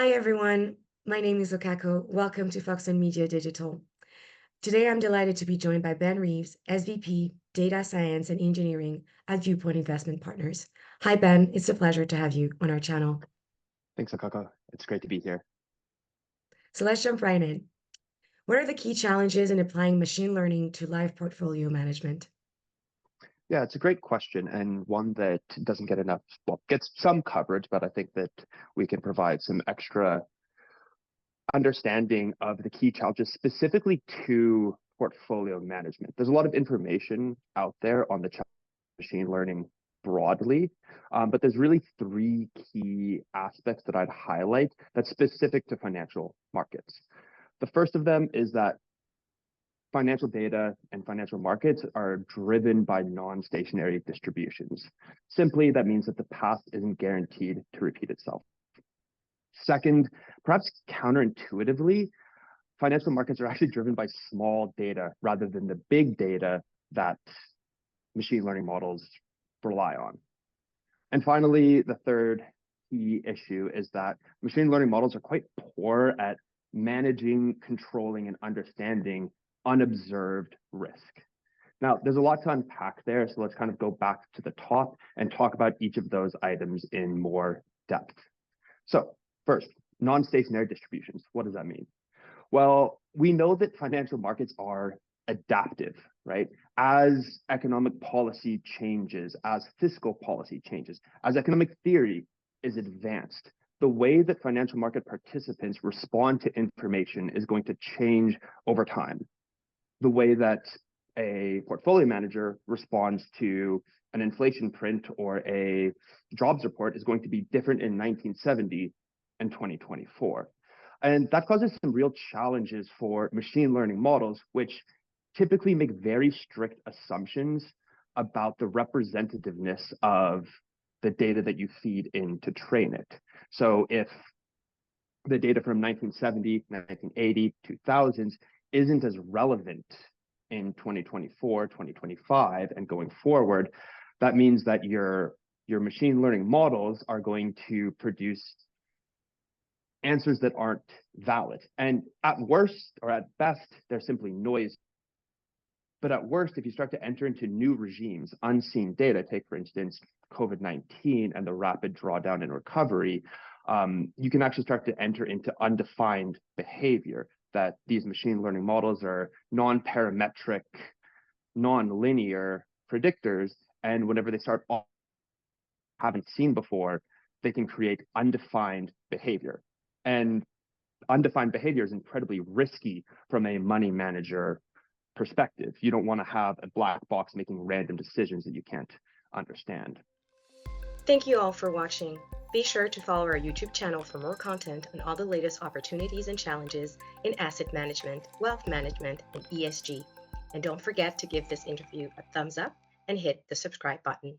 Hi, everyone. My name is Okako. Welcome to Foxon Media Digital. Today, I'm delighted to be joined by Ben Reeves, SVP, Data Science and Engineering at Viewpoint Investment Partners. Hi, Ben. It's a pleasure to have you on our channel. Thanks, Akako. It's great to be here. So let's jump right in. What are the key challenges in applying machine learning to live portfolio management? Yeah, it's a great question and one that doesn't get enough, well, gets some coverage, but I think that we can provide some extra understanding of the key challenges specifically to portfolio management. There's a lot of information out there on the machine learning broadly, but there's really three key aspects that I'd highlight that's specific to financial markets. The first of them is that financial data and financial markets are driven by non-stationary distributions. Simply, that means that the past isn't guaranteed to repeat itself. Second, perhaps counterintuitively, financial markets are actually driven by small data rather than the big data that machine learning models rely on. And finally, the third key issue is that machine learning models are quite poor at managing, controlling, and understanding unobserved risk. Now, there's a lot to unpack there, so let's kind of go back to the top and talk about each of those items in more depth. So first, non-stationary distributions. What does that mean? Well, we know that financial markets are adaptive, right? As economic policy changes, as fiscal policy changes, as economic theory is advanced, the way that financial market participants respond to information is going to change over time. The way that a portfolio manager responds to an inflation print or a jobs report is going to be different in 1970 and 2024. And that causes some real challenges for machine learning models, which typically make very strict assumptions about the representativeness of the data that you feed in to train it. So if the data from 1970, 1980, 2000s isn't as relevant in 2024, 2025, and going forward, that means that your machine learning models are going to produce answers that aren't valid. And at worst, or at best, they're simply noise. But at worst, if you start to enter into new regimes, unseen data, take for instance, COVID-19 and the rapid drawdown and recovery, you can actually start to enter into undefined behavior, that these machine learning models are non-parametric, non-linear predictors. And whenever they start off haven't seen before, they can create undefined behavior. And undefined behavior is incredibly risky from a money manager perspective. You don't want to have a black box making random decisions that you can't understand. Thank you all for watching. Be sure to follow our YouTube channel for more content on all the latest opportunities and challenges in asset management, wealth management, and ESG. And don't forget to give this interview a thumbs up and hit the subscribe button.